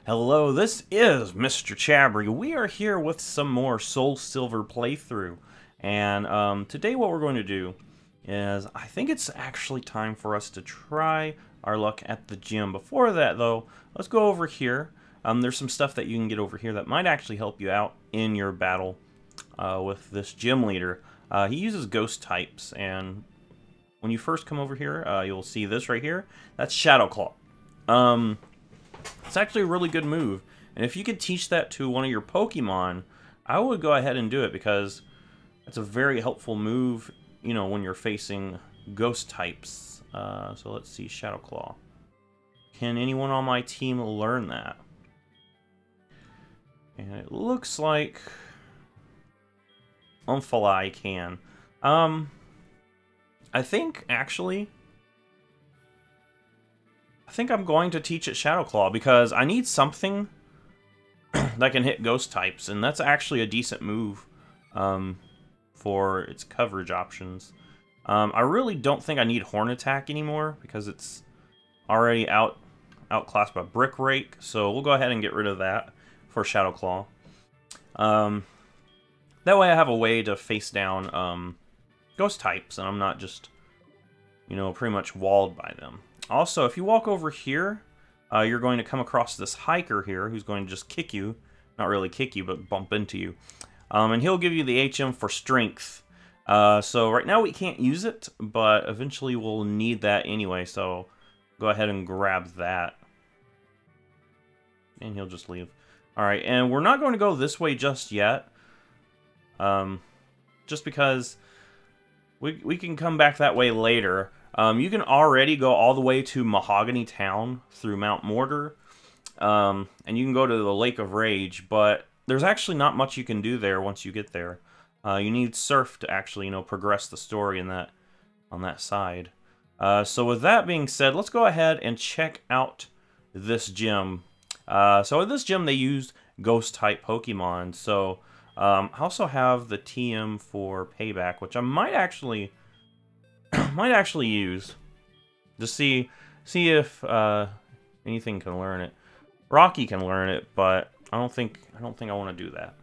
Hello, this is MrChabry. We are here with some more Soulsilver playthrough. And today what we're going to do is, I think it's actually time for us to try our luck at the gym. Before that, though, let's go over here. There's some stuff that you can get over here that might actually help you out in your battle with this gym leader. He uses ghost types, and when you first come over here, you'll see this right here. That's Shadow Claw. It's actually a really good move, and if you could teach that to one of your Pokemon, I would go ahead and do it, because it's a very helpful move, you know, when you're facing ghost types. So let's see, Shadow Claw. Can anyone on my team learn that? And it looks like Umfalai can. I think, actually, I think I'm going to teach it Shadow Claw, because I need something that can hit ghost types, and that's actually a decent move for its coverage options. I really don't think I need Horn Attack anymore, because it's already outclassed by Brick Rake, so we'll go ahead and get rid of that for Shadow Claw. That way I have a way to face down ghost types, and I'm not just, you know, pretty much walled by them. Also, if you walk over here, you're going to come across this hiker here who's going to just kick you. Not really kick you, but bump into you. And he'll give you the HM for strength. So right now we can't use it, but eventually we'll need that anyway, so go ahead and grab that. And he'll just leave. Alright, and we're not going to go this way just yet. Just because we can come back that way later. You can already go all the way to Mahogany Town through Mount Mortar, and you can go to the Lake of Rage, but there's actually not much you can do there once you get there. You need Surf to actually, you know, progress the story in that on that side. So with that being said, let's go ahead and check out this gym. So in this gym they used Ghost-type Pokemon, so I also have the TM for Payback, which I might actually use to see if anything can learn it. Rocky can learn it, but I don't think I want to do that.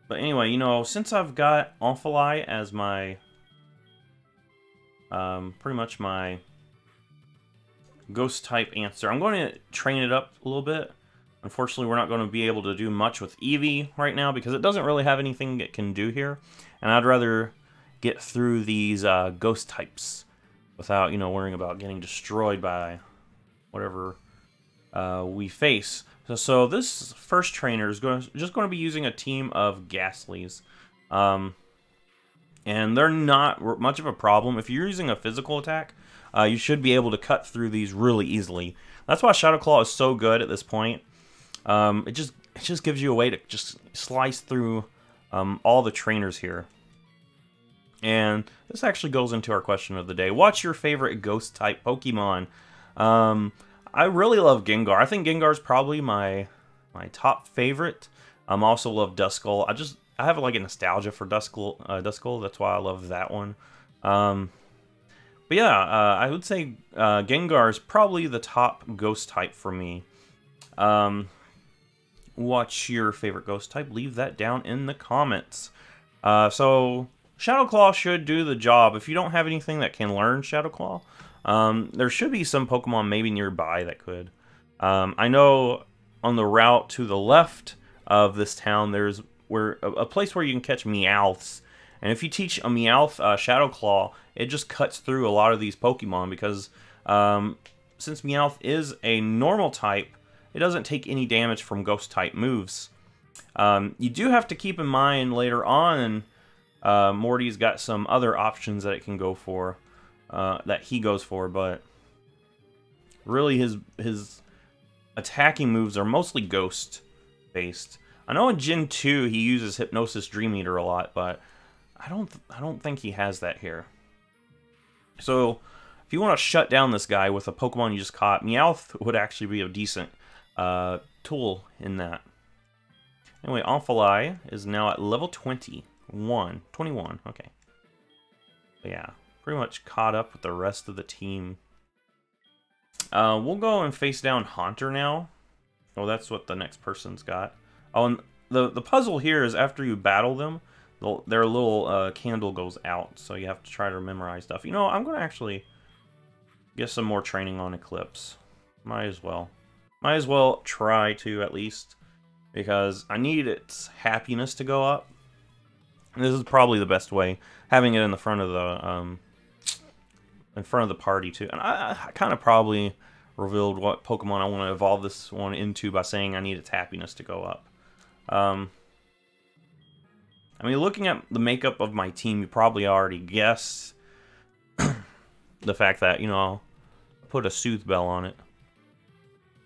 But anyway, you know, since I've got Umfalai as my pretty much my ghost type answer, I'm going to train it up a little bit. Unfortunately, we're not going to be able to do much with Eevee right now, because it doesn't really have anything it can do here, and I'd rather get through these ghost types without, you know, worrying about getting destroyed by whatever we face. So this first trainer is just going to be using a team of Ghastlies, and they're not much of a problem. If you're using a physical attack, you should be able to cut through these really easily. That's why Shadow Claw is so good at this point. It just gives you a way to just slice through all the trainers here. And this actually goes into our question of the day. What's your favorite ghost-type Pokemon? I really love Gengar. I think Gengar is probably my top favorite. I also love Duskull. I have like a nostalgia for Duskull. That's why I love that one. But yeah, I would say Gengar is probably the top ghost-type for me. What's your favorite ghost-type? Leave that down in the comments. So Shadow Claw should do the job. If you don't have anything that can learn Shadow Claw, there should be some Pokemon maybe nearby that could. I know on the route to the left of this town, there's a place where you can catch Meowths. And if you teach a Meowth Shadow Claw, it just cuts through a lot of these Pokemon, because since Meowth is a normal type, it doesn't take any damage from Ghost-type moves. You do have to keep in mind later on, Morty's got some other options that it can go for, that he goes for, but really his attacking moves are mostly Ghost-based. I know in Gen 2 he uses Hypnosis Dream Eater a lot, but I don't think he has that here. So if you want to shut down this guy with a Pokemon you just caught, Meowth would actually be a decent tool in that. Anyway, Umfalai is now at level 21, okay. But yeah, pretty much caught up with the rest of the team. We'll go and face down Haunter now. Oh, that's what the next person's got. Oh, and the puzzle here is after you battle them, their little candle goes out, so you have to try to memorize stuff. You know, I'm going to actually get some more training on Eclipse. Might as well. Might as well try to, at least, because I need its happiness to go up. And this is probably the best way, having it in the front of the party too. And I kind of probably revealed what Pokemon I want to evolve this one into by saying I need its happiness to go up. I mean, looking at the makeup of my team, you probably already guessed the fact that, you know, I'll put a Soothe Bell on it.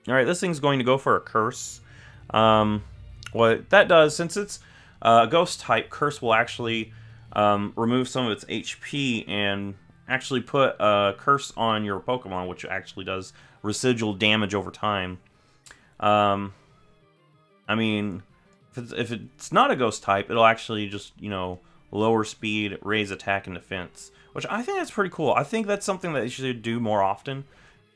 Alright, this thing's going to go for a Curse. What that does, since it's a Ghost type, Curse will actually remove some of its HP and actually put a Curse on your Pokemon, which actually does residual damage over time. I mean, if it's not a Ghost type, it'll actually just, you know, lower speed, raise attack and defense, which I think that's pretty cool. I think that's something that you should do more often,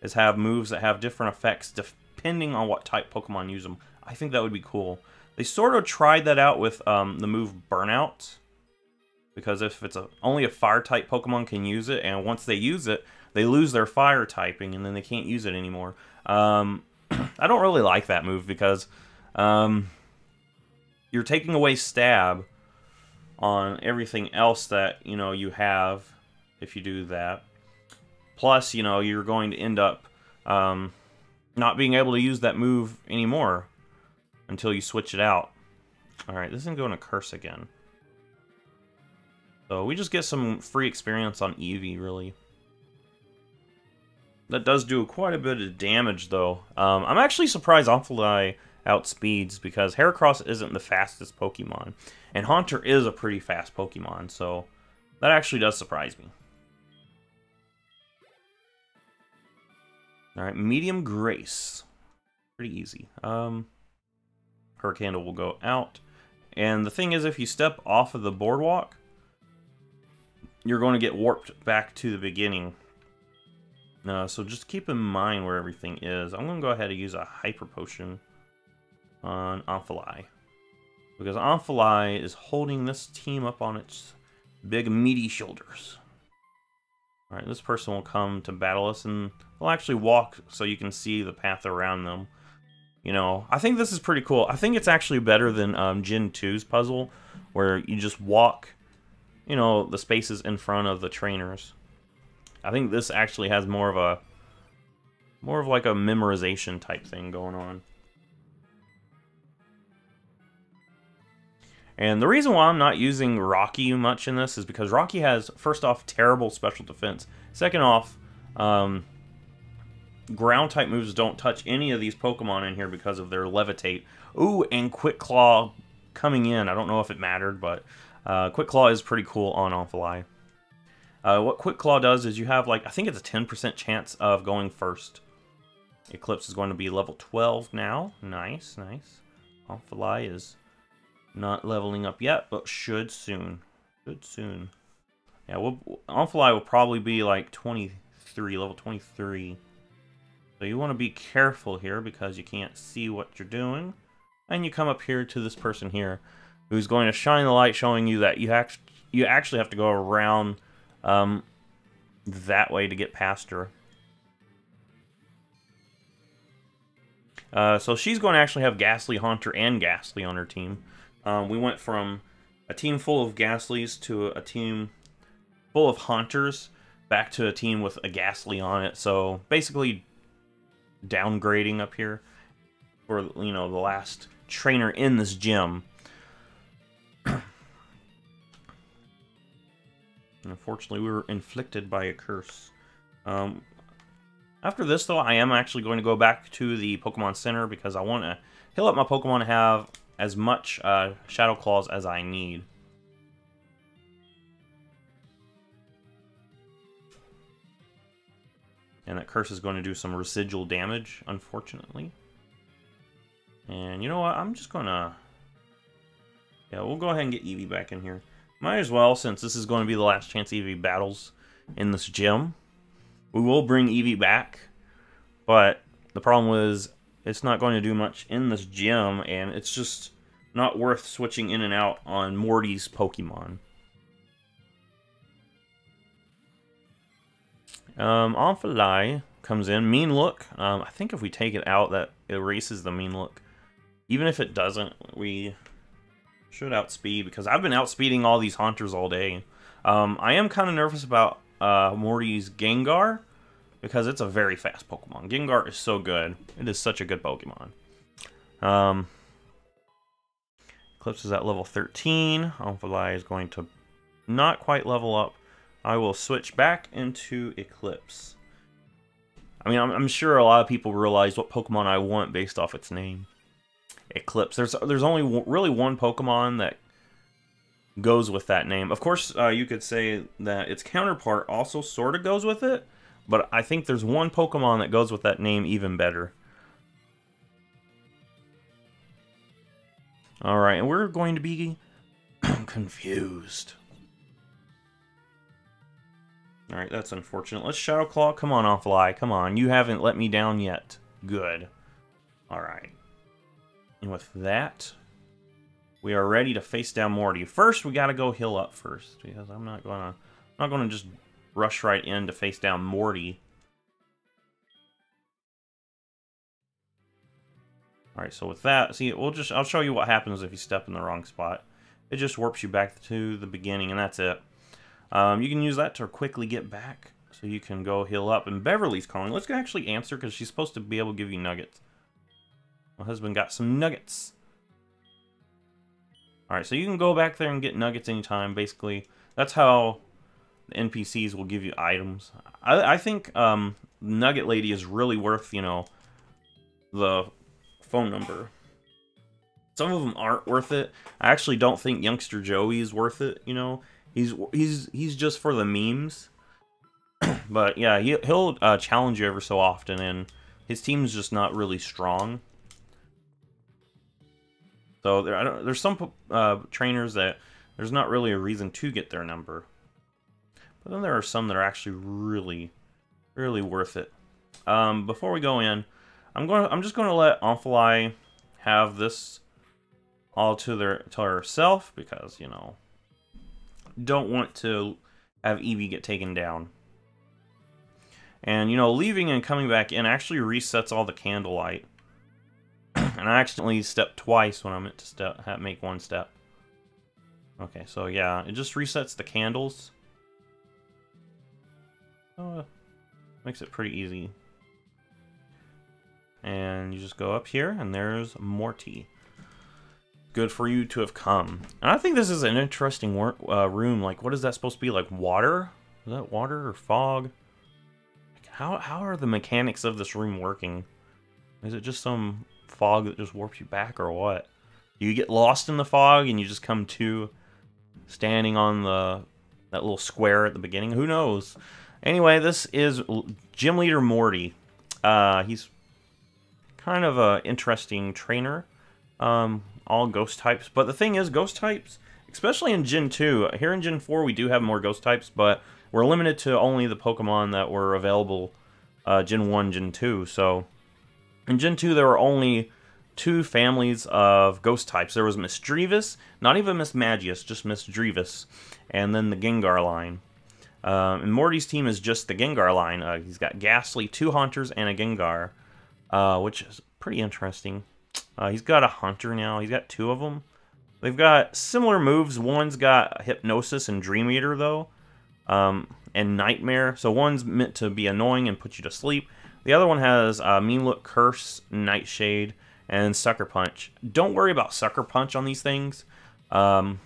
is have moves that have different effects depending on what type Pokemon use them. I think that would be cool. They sort of tried that out with the move Burnout, because if it's only a fire-type Pokemon can use it, and once they use it, they lose their fire typing, and then they can't use it anymore. I don't really like that move, because you're taking away stab on everything else that, you know, you have if you do that. Plus, you know, you're going to end up not being able to use that move anymore until you switch it out. Alright, this isn't going to Curse again. So we just get some free experience on Eevee, really. That does do quite a bit of damage, though. I'm actually surprised Amphalie outspeeds, because Heracross isn't the fastest Pokemon. And Haunter is a pretty fast Pokemon, so that actually does surprise me. Alright, Medium Grace. Pretty easy. Her candle will go out. And the thing is, if you step off of the boardwalk, you're going to get warped back to the beginning. So just keep in mind where everything is. I'm going to go ahead and use a Hyper Potion on Amphalie, because Amphalie is holding this team up on its big meaty shoulders. Alright, this person will come to battle us, and they'll actually walk so you can see the path around them. You know, I think this is pretty cool. I think it's actually better than Gen 2's puzzle, where you just walk, you know, the spaces in front of the trainers. I think this actually has more of like a memorization type thing going on. And the reason why I'm not using Rocky much in this is because Rocky has, first off, terrible special defense. Second off, ground type moves don't touch any of these Pokemon in here because of their Levitate. Ooh, and Quick Claw coming in. I don't know if it mattered, but Quick Claw is pretty cool on Amphalie. What Quick Claw does is you have, like, I think it's a 10% chance of going first. Eclipse is going to be level 12 now. Nice, nice. Amphalie is not leveling up yet, but should soon. Should soon. Yeah, Amphalie will probably be like 23, level 23. So you want to be careful here because you can't see what you're doing. And you come up here to this person here who's going to shine the light, showing you that you actually have to go around that way to get past her. So she's going to actually have Ghastly, Haunter, and Ghastly on her team. We went from a team full of Ghastlies to a team full of Haunters back to a team with a Ghastly on it. So basically downgrading up here for, you know, the last trainer in this gym. Unfortunately, we were inflicted by a curse. After this, though, I am actually going to go back to the Pokemon Center because I want to heal up my Pokemon to have as much Shadow Claws as I need. And that curse is going to do some residual damage, unfortunately. And you know what? I'm just going to... Yeah, we'll go ahead and get Eevee back in here. Might as well, since this is going to be the last chance Eevee battles in this gym. We will bring Eevee back But the problem was it's not going to do much in this gym, and it's just not worth switching in and out on Morty's Pokemon. Amphalai comes in. Mean Look. I think if we take it out, that erases the Mean Look. Even if it doesn't, we should outspeed, because I've been outspeeding all these Haunters all day. I am kind of nervous about Morty's Gengar, because it's a very fast Pokemon. Gengar is so good. It is such a good Pokemon. Eclipse is at level 13. Amphalai is going to not quite level up. I will switch back into Eclipse. I mean, I'm sure a lot of people realize what Pokemon I want based off its name. Eclipse. There's only really one Pokemon that goes with that name. Of course, you could say that its counterpart also sort of goes with it, but I think there's one Pokemon that goes with that name even better. Alright, and we're going to be confused. Alright, that's unfortunate. Let's Shadow Claw. Come on, Amphalai. Come on. You haven't let me down yet. Good. Alright. And with that, we are ready to face down Morty. First, we gotta go heal up first, because I'm not gonna just rush right in to face down Morty. Alright, so with that, see, I'll show you what happens if you step in the wrong spot. It just warps you back to the beginning, and that's it. You can use that to quickly get back, so you can go heal up. And Beverly's calling. Let's actually answer, because she's supposed to be able to give you nuggets. My husband got some nuggets. Alright, so you can go back there and get nuggets anytime, basically. That's how the NPCs will give you items. I think Nugget Lady is really worth, you know, the phone number. Some of them aren't worth it. I actually don't think Youngster Joey is worth it, you know. He's just for the memes. But yeah, he'll challenge you ever so often, and his team's just not really strong. So there's some trainers that there's not really a reason to get their number. But then there are some that are actually really, really worth it. Before we go in, I'm just going to let Amphalai have this all to herself, because, you know, don't want to have Eevee get taken down. And, you know, leaving and coming back in actually resets all the candlelight. And I accidentally stepped twice when I meant to make one step. Okay, so yeah, it just resets the candles. Makes it pretty easy. And you just go up here, and there's Morty. Good for you to have come. And I think this is an interesting room. Like, what is that supposed to be? Like water? Is that water or fog? How are the mechanics of this room working? Is it just some fog that just warps you back, or what? Do you get lost in the fog and you just come to standing on that little square at the beginning? Who knows? Anyway, this is Gym Leader Morty. He's kind of a interesting trainer. All ghost types. But the thing is, ghost types, especially in Gen 2, here in Gen 4 we do have more ghost types, but we're limited to only the Pokemon that were available Gen 1, Gen 2. So in Gen 2 there were only 2 families of ghost types. There was Misdreavus, not even Mismagius, just Misdreavus, and then the Gengar line. And Morty's team is just the Gengar line. He's got Ghastly, 2 Haunters, and a Gengar, which is pretty interesting. He's got a Haunter now. He's got 2 of them. They've got similar moves. One's got Hypnosis and Dream Eater, though, and Nightmare. So one's meant to be annoying and put you to sleep. The other one has Mean Look, Curse, Nightshade, and Sucker Punch. Don't worry about Sucker Punch on these things. The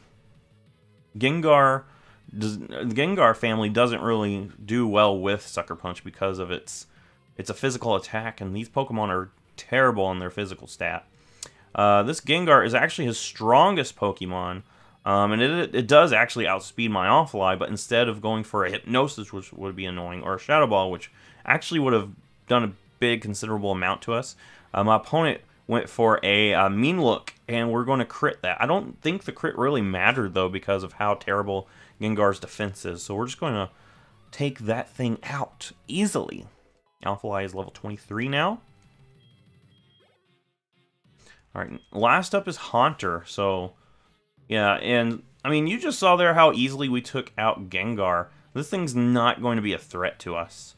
Gengar family doesn't really do well with Sucker Punch because of it's a physical attack, and these Pokemon are terrible on their physical stat. This Gengar is actually his strongest Pokemon, and it does actually outspeed my Amphalai, but instead of going for a Hypnosis, which would be annoying, or a Shadow Ball, which actually would have done a big, considerable amount to us, my opponent went for a Mean Look, and we're going to crit that. I don't think the crit really mattered, though, because of how terrible Gengar's defense is, so we're just going to take that thing out easily. Alphalai is level 23 now. Alright, last up is Haunter. So, yeah, and I mean, you just saw there how easily we took out Gengar. This thing's not going to be a threat to us.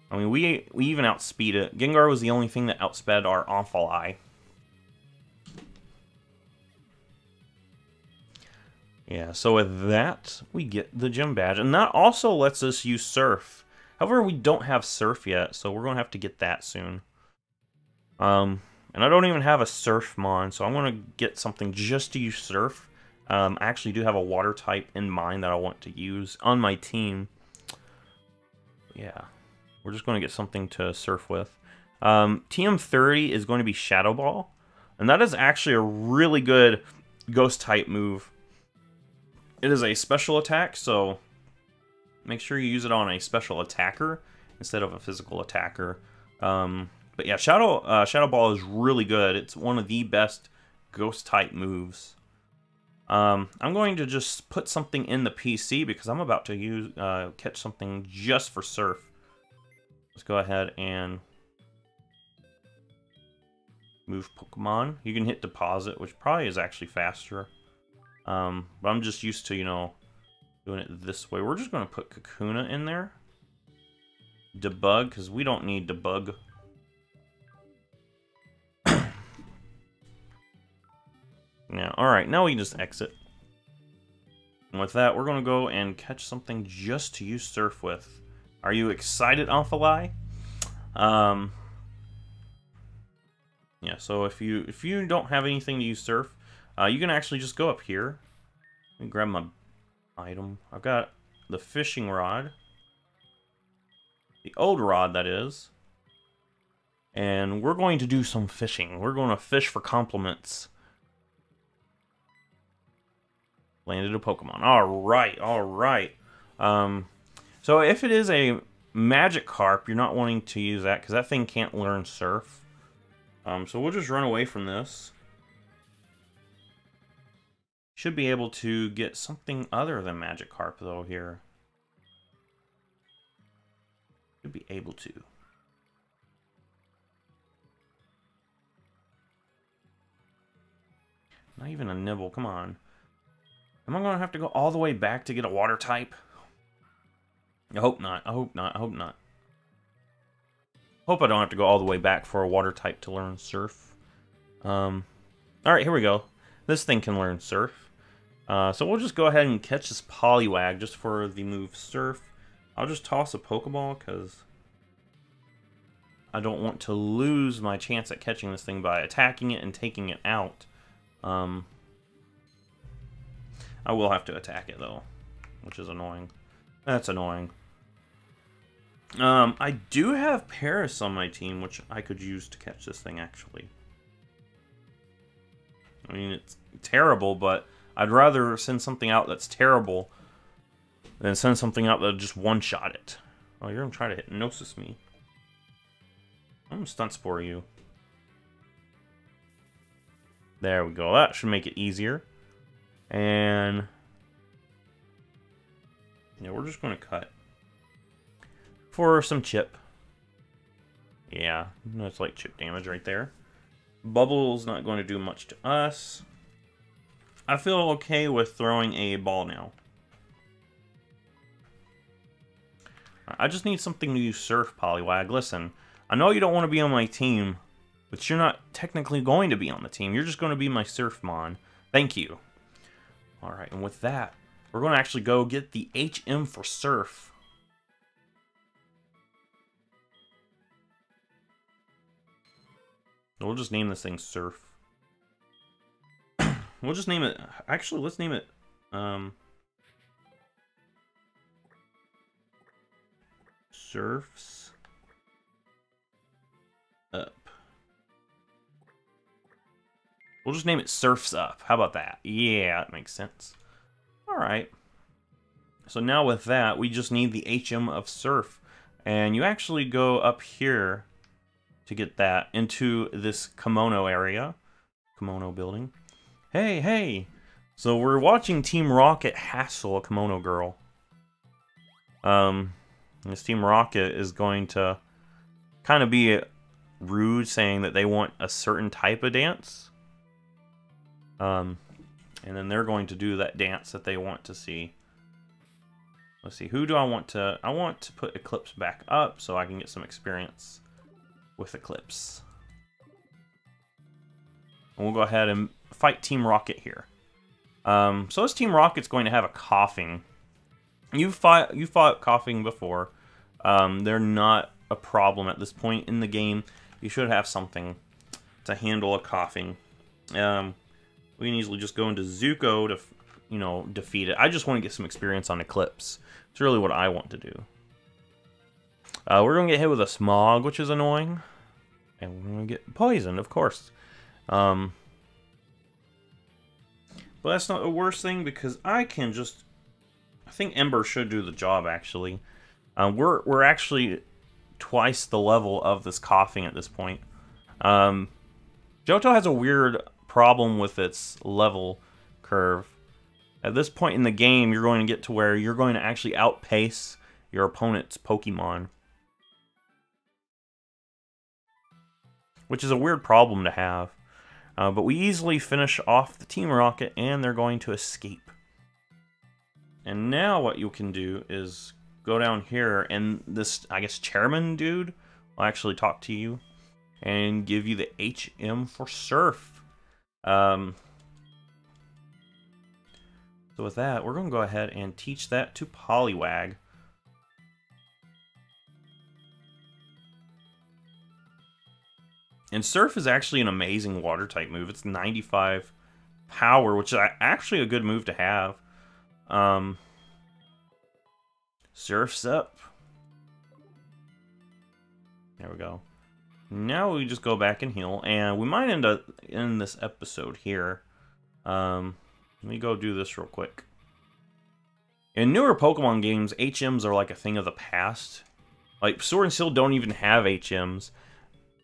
I mean, we even outspeed it. Gengar was the only thing that outsped our Alphalai. Yeah, so with that, we get the gym badge. And that also lets us use Surf. However, we don't have Surf yet, so we're going to have to get that soon. And I don't even have a Surf Mon, so I'm going to get something just to use Surf. I actually do have a Water type in mind that I want to use on my team. Yeah, we're just going to get something to Surf with. TM30 is going to be Shadow Ball. And that is actually a really good Ghost type move. It is a special attack, so make sure you use it on a special attacker instead of a physical attacker. But yeah, Shadow Ball is really good. It's one of the best Ghost type moves. I'm going to just put something in the PC because I'm about to use catch something just for Surf. Let's go ahead and move Pokemon. You can hit deposit, which probably is actually faster. But I'm just used to, you know, doing it this way. We're just going to put Kakuna in there. Debug, because we don't need debug. Yeah, alright, now we can just exit. And with that, we're going to go and catch something just to use Surf with. Are you excited, Alphalai? Yeah, so if you don't have anything to use Surf, you can actually just go up here and grab my item. I've got the fishing rod. The old rod, that is. And we're going to do some fishing. We're going to fish for compliments. Landed a Pokemon. Alright, alright. So if it is a Magikarp, you're not wanting to use that because that thing can't learn Surf. So we'll just run away from this. Should be able to get something other than Magikarp, though, here. Should be able to. Not even a nibble, come on. Am I going to have to go all the way back to get a Water type? I hope not, I hope not, I hope not. Hope I don't have to go all the way back for a Water type to learn Surf. Alright, here we go. This thing can learn Surf. So we'll just go ahead and catch this Poliwag just for the move Surf. I'll just toss a Pokeball because I don't want to lose my chance at catching this thing by attacking it and taking it out. I will have to attack it though, which is annoying. That's annoying. I do have Paris on my team, which I could use to catch this thing, actually. I mean, it's terrible, but I'd rather send something out that's terrible than send something out that just one-shot it. Oh, you're going to try to hypnosis me. I'm going to Stunt Spore you. There we go. That should make it easier. And yeah, we're just going to cut for some chip. Yeah, that's like chip damage right there. Bubble's not going to do much to us. I feel okay with throwing a ball now. I just need something to use Surf, Poliwag. Listen, I know you don't want to be on my team, but you're not technically going to be on the team. You're just going to be my Surfmon. Thank you. Alright, and with that, we're going to actually go get the HM for Surf. We'll just name this thing Surf. We'll just name it... Actually, let's name it... Surfs Up. We'll just name it Surfs Up. How about that? Yeah, that makes sense. Alright. So now with that, we just need the HM of Surf. And you actually go up here to get that into this kimono area. Kimono building. Hey, hey! So we're watching Team Rocket hassle a kimono girl. This Team Rocket is going to kind of be rude saying that they want a certain type of dance. And then they're going to do that dance that they want to see. Let's see, who do I want to... I want to put Eclipse back up so I can get some experience with Eclipse. And we'll go ahead and fight Team Rocket here. So this Team Rocket's going to have a coughing. You fought coughing before. They're not a problem at this point in the game. You should have something to handle a coughing. We can easily just go into Zuko to, you know, defeat it. I just want to get some experience on Eclipse. It's really what I want to do. We're going to get hit with a Smog, which is annoying. And we're going to get poisoned, of course. But that's not the worst thing, because I can just... I think Ember should do the job, actually. We're actually twice the level of this coughing at this point. Johto has a weird problem with its level curve. At this point in the game, you're going to get to where you're going to actually outpace your opponent's Pokemon. Which is a weird problem to have. But we easily finish off the Team Rocket, and they're going to escape. And now what you can do is go down here, and this, I guess, chairman dude will actually talk to you and give you the HM for Surf. So with that, we're going to go ahead and teach that to Poliwag. And Surf is actually an amazing water-type move. It's 95 power, which is actually a good move to have. Surf's up. There we go. Now we just go back and heal, and we might end up in this episode here. Let me go do this real quick. In newer Pokemon games, HMs are like a thing of the past. Like, Sword and Shield don't even have HMs.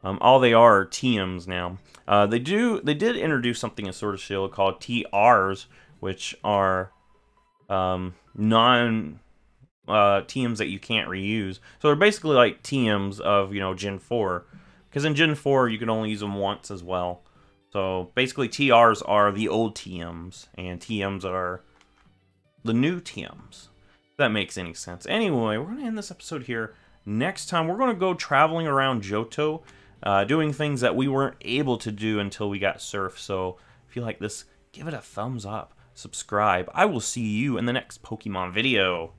All they are TMs now. They did introduce something in Sword and Shield called TRs, which are non TMs that you can't reuse. So they're basically like TMs of, you know, Gen 4. Because in Gen 4, you can only use them once as well. So basically TRs are the old TMs, and TMs are the new TMs. If that makes any sense. Anyway, we're going to end this episode here. Next time, we're going to go traveling around Johto, doing things that we weren't able to do until we got Surf. So if you like this, give it a thumbs up, subscribe. I will see you in the next Pokemon video.